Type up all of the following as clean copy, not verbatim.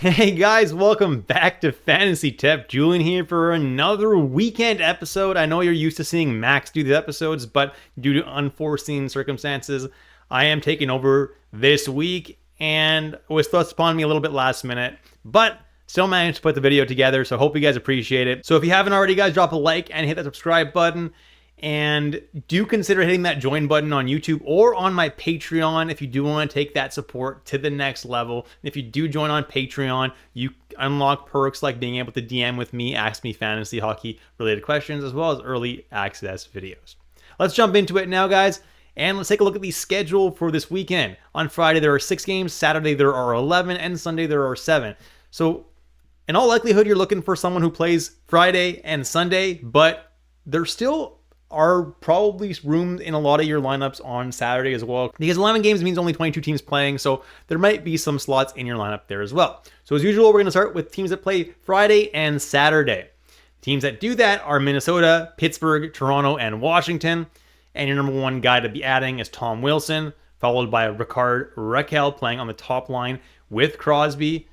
Hey guys, welcome back to Fantasy Tip. Julian here for another weekend episode. I know you're used to seeing Max do the episodes, but due to unforeseen circumstances, I am taking over this week and it was thrust upon me a little bit last minute, but still managed to put the video together, so hope you guys appreciate it. So if you haven't already, guys, drop a like and hit that subscribe button. And do consider hitting that join button on YouTube or on my Patreon if you do want to take that support to the next level. And if you do join on Patreon, you unlock perks like being able to DM with me, ask me fantasy hockey related questions, as well as early access videos. Let's jump into it now, guys. And let's take a look at the schedule for this weekend. On Friday, there are 6 games. Saturday, there are 11. And Sunday, there are 7. So in all likelihood, you're looking for someone who plays Friday and Sunday, but there's still are probably room in a lot of your lineups on Saturday as well, because 11 games means only 22 teams playing, so there might be some slots in your lineup there as well. So as usual, we're going to start with teams that play Friday and Saturday. Teams that do that are Minnesota, Pittsburgh, Toronto, and Washington. And your number one guy to be adding is Tom Wilson, followed by Rickard Rakell playing on the top line with Crosby.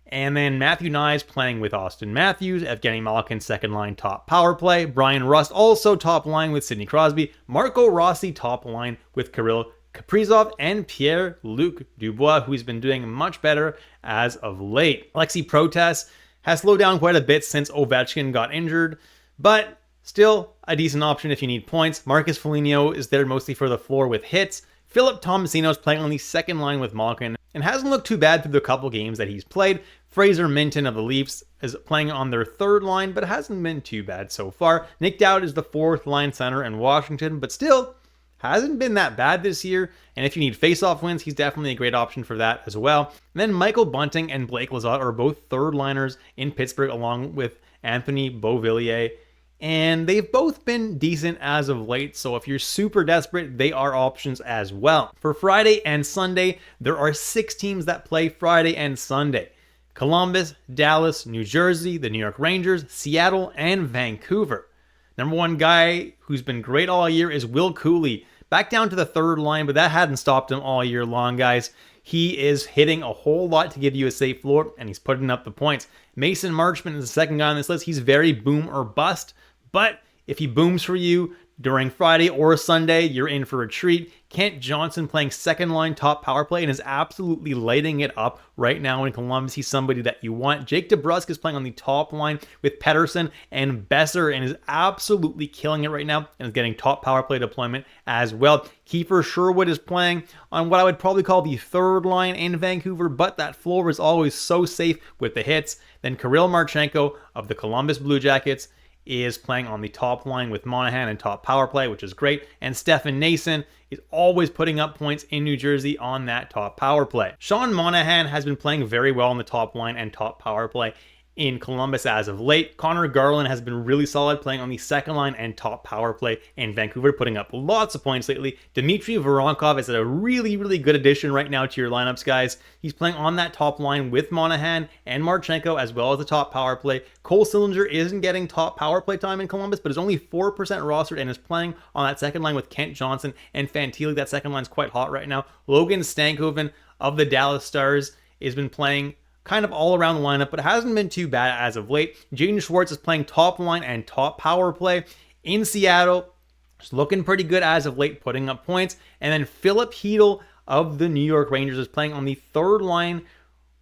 And then Matthew Knies playing with Austin Matthews, Evgeny Malkin second line top power play, Brian Rust also top line with Sidney Crosby, Marco Rossi top line with Kirill Kaprizov, and Pierre-Luc Dubois, who's been doing much better as of late. Alexei Protas has slowed down quite a bit since Ovechkin got injured, but still a decent option if you need points. Marcus Foligno is there mostly for the floor with hits. Philip Tomasino is playing on the second line with Malkin and hasn't looked too bad through the couple games that he's played. Fraser Minton of the Leafs is playing on their third line, but hasn't been too bad so far. Nick Dowd is the fourth line center in Washington, but still hasn't been that bad this year. And if you need face-off wins, he's definitely a great option for that as well. And then Michael Bunting and Blake Lizotte are both third liners in Pittsburgh, along with Anthony Beauvillier. And they've both been decent as of late, so if you're super desperate, they are options as well. For Friday and Sunday, there are 6 teams that play Friday and Sunday. Columbus, Dallas, New Jersey, the New York Rangers, Seattle, and Vancouver. Number one guy who's been great all year is Will Cooley. Back down to the third line, but that hadn't stopped him all year long, guys. He is hitting a whole lot to give you a safe floor, and he's putting up the points. Mason Marchment is the second guy on this list. He's very boom or bust, but if he booms for you during Friday or Sunday, you're in for a treat. Kent Johnson playing second line top power play and is absolutely lighting it up right now in Columbus. He's somebody that you want. Jake DeBrusk is playing on the top line with Pettersson and Besser and is absolutely killing it right now and is getting top power play deployment as well. Kiefer Sherwood is playing on what I would probably call the third line in Vancouver, but that floor is always so safe with the hits. Then Kirill Marchenko of the Columbus Blue Jackets is playing on the top line with Monahan and top power play, which is great. And Stefan Nason is always putting up points in New Jersey on that top power play. Sean Monahan has been playing very well on the top line and top power play in Columbus as of late. Connor Garland has been really solid playing on the second line and top power play in Vancouver, putting up lots of points lately. Dmitry Voronkov is a really, really good addition right now to your lineups, guys. He's playing on that top line with Monahan and Marchenko as well as the top power play. Cole Sillinger isn't getting top power play time in Columbus, but is only 4% rostered and is playing on that second line with Kent Johnson and Fantilli. That second line's quite hot right now. Logan Stankoven of the Dallas Stars has been playing kind of all around the lineup, but hasn't been too bad as of late. Jaden Schwartz is playing top line and top power play in Seattle. It's looking pretty good as of late, putting up points. And then Philip Hedl of the New York Rangers is playing on the third line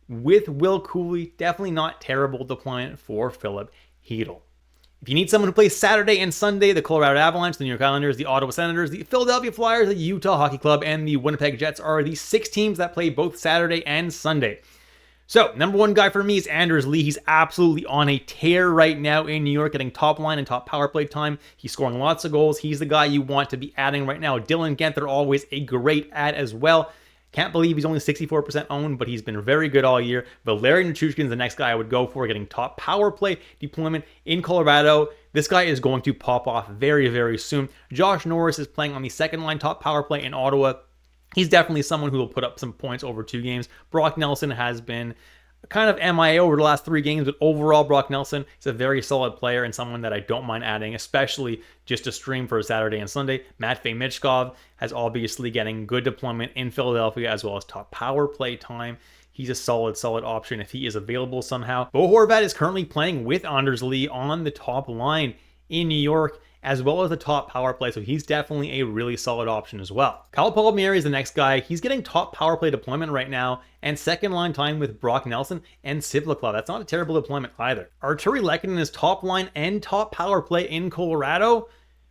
with Will Cooley. Definitely not terrible deployment for Philip Hedl. If you need someone who plays Saturday and Sunday, the Colorado Avalanche, the New York Islanders, the Ottawa Senators, the Philadelphia Flyers, the Utah Hockey Club, and the Winnipeg Jets are the 6 teams that play both Saturday and Sunday. So, number one guy for me is Anders Lee. He's absolutely on a tear right now in New York, getting top line and top power play time. He's scoring lots of goals. He's the guy you want to be adding right now. Dylan Genther, always a great add as well. Can't believe he's only 64% owned, but he's been very good all year. Valeri Nichushkin is the next guy I would go for, getting top power play deployment in Colorado. This guy is going to pop off very, very soon. Josh Norris is playing on the second line top power play in Ottawa. He's definitely someone who will put up some points over 2 games. Brock Nelson has been kind of MIA over the last 3 games, but overall, Brock Nelson is a very solid player and someone that I don't mind adding, especially just to stream for Saturday and Sunday. Matvei Michkov has obviously getting good deployment in Philadelphia as well as top power play time. he's a solid option if he is available somehow. Bo Horvat is currently playing with Anders Lee on the top line in New York, as well as the top power play, so he's definitely a really solid option as well. Kyle Palmieri is the next guy. He's getting top power play deployment right now, and second line time with Brock Nelson and Sivlakla. That's not a terrible deployment either. Arturi Lehkonen is top line and top power play in Colorado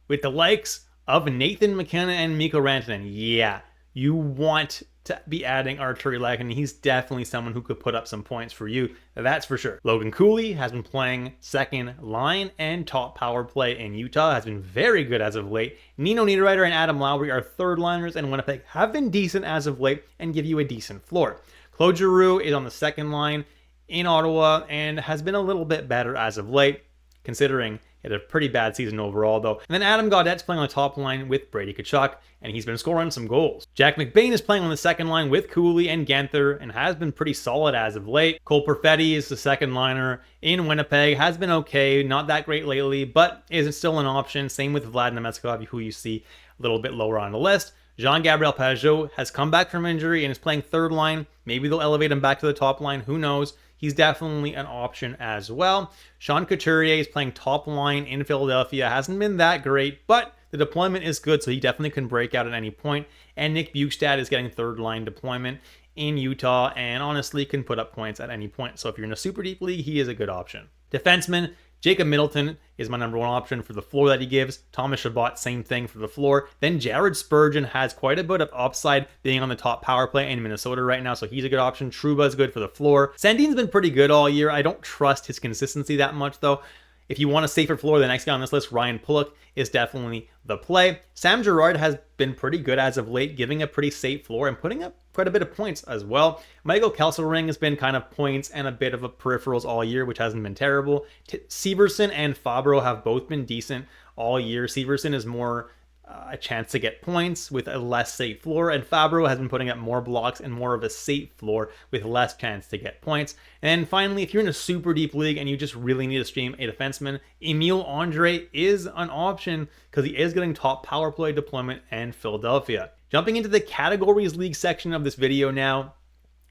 with the likes of Nathan McKinnon and Mikko Rantanen. Yeah, you want to be adding Arturi Lehkonen. He's definitely someone who could put up some points for you, that's for sure. Logan Cooley has been playing second line and top power play in Utah, has been very good as of late. Nino Niederreiter and Adam Lowry are third liners, and Winnipeg have been decent as of late and give you a decent floor. Claude Giroux is on the second line in Ottawa and has been a little bit better as of late, considering he had a pretty bad season overall, though. And then Adam Gaudette's playing on the top line with Brady Tkachuk, and he's been scoring some goals. Jack McBain is playing on the second line with Cooley and Ganther, and has been pretty solid as of late. Cole Perfetti is the second liner in Winnipeg, has been okay, not that great lately, but is still an option. Same with Vlad Nemeskov, who you see a little bit lower on the list. Jean-Gabriel Pageau has come back from injury and is playing third line. Maybe they'll elevate him back to the top line, who knows. He's definitely an option as well. Sean Couturier is playing top line in Philadelphia. Hasn't been that great, but the deployment is good, so he definitely can break out at any point. And Nick Bjugstad is getting third line deployment in Utah and honestly can put up points at any point. So if you're in a super deep league, he is a good option. Defenseman, Jacob Middleton is my number one option for the floor that he gives. Thomas Chabot, same thing for the floor. Then Jared Spurgeon has quite a bit of upside being on the top power play in Minnesota right now, so he's a good option. Trouba is good for the floor. Sandin's been pretty good all year. I don't trust his consistency that much, though. If you want a safer floor, the next guy on this list, Ryan Pulock, is definitely the play. Sam Girard has been pretty good as of late, giving a pretty safe floor and putting up quite a bit of points as well. Michael Kesselring has been kind of points and a bit of a peripherals all year, which hasn't been terrible. Severson and Fabro have both been decent all year. Severson is more a chance to get points with a less safe floor, and Fabro has been putting up more blocks and more of a safe floor with less chance to get points. And finally, if you're in a super deep league and you just really need to stream a defenseman, Emile Andre is an option because he is getting top power play deployment and Philadelphia. Jumping into the categories league section of this video now,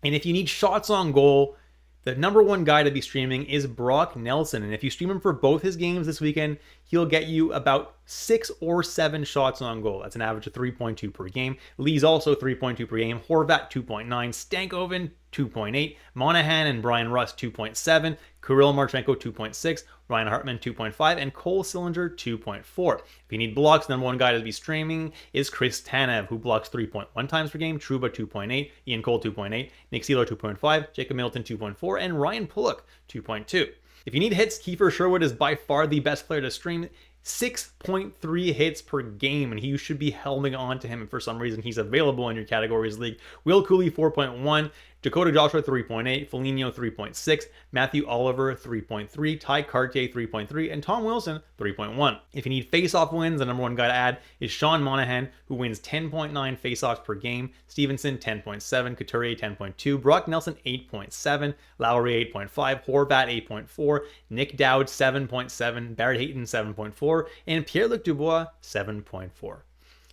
and if you need shots on goal, the number one guy to be streaming is Brock Nelson. And if you stream him for both his games this weekend, he'll get you about 6 or 7 shots on goal. That's an average of 3.2 per game. Lee's also 3.2 per game. Horvat, 2.9. Stankoven, 2.8. Monahan and Brian Rust, 2.7. Kirill Marchenko, 2.6. Ryan Hartman, 2.5. And Cole Sillinger, 2.4. If you need blocks, the number one guy to be streaming is Chris Tanev, who blocks 3.1 times per game. Trouba, 2.8. Ian Cole, 2.8. Nick Seeler, 2.5. Jacob Middleton, 2.4. And Ryan Pulock, 2.2. If you need hits, Kiefer Sherwood is by far the best player to stream. 6.3 hits per game, and he should be holding on to him if for some reason he's available in your categories league. Will Cooley, 4.1. Dakota Joshua, 3.8. Foligno, 3.6. Matthew Oliver, 3.3. Ty Cartier, 3.3. And Tom Wilson, 3.1. If you need face-off wins, the number one guy to add is Sean Monahan, who wins 10.9 face-offs per game. Stevenson, 10.7. Couturier, 10.2. Brock Nelson, 8.7. Lowry, 8.5. Horvat, 8.4. Nick Dowd, 7.7. Barrett Hayton, 7.4. And Pierre-Luc Dubois, 7.4.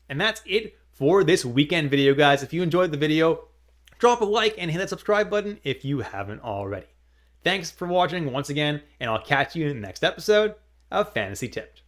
And that's it for this weekend video, guys. If you enjoyed the video, drop a like and hit that subscribe button if you haven't already. Thanks for watching once again, and I'll catch you in the next episode of Fantasy Tipped.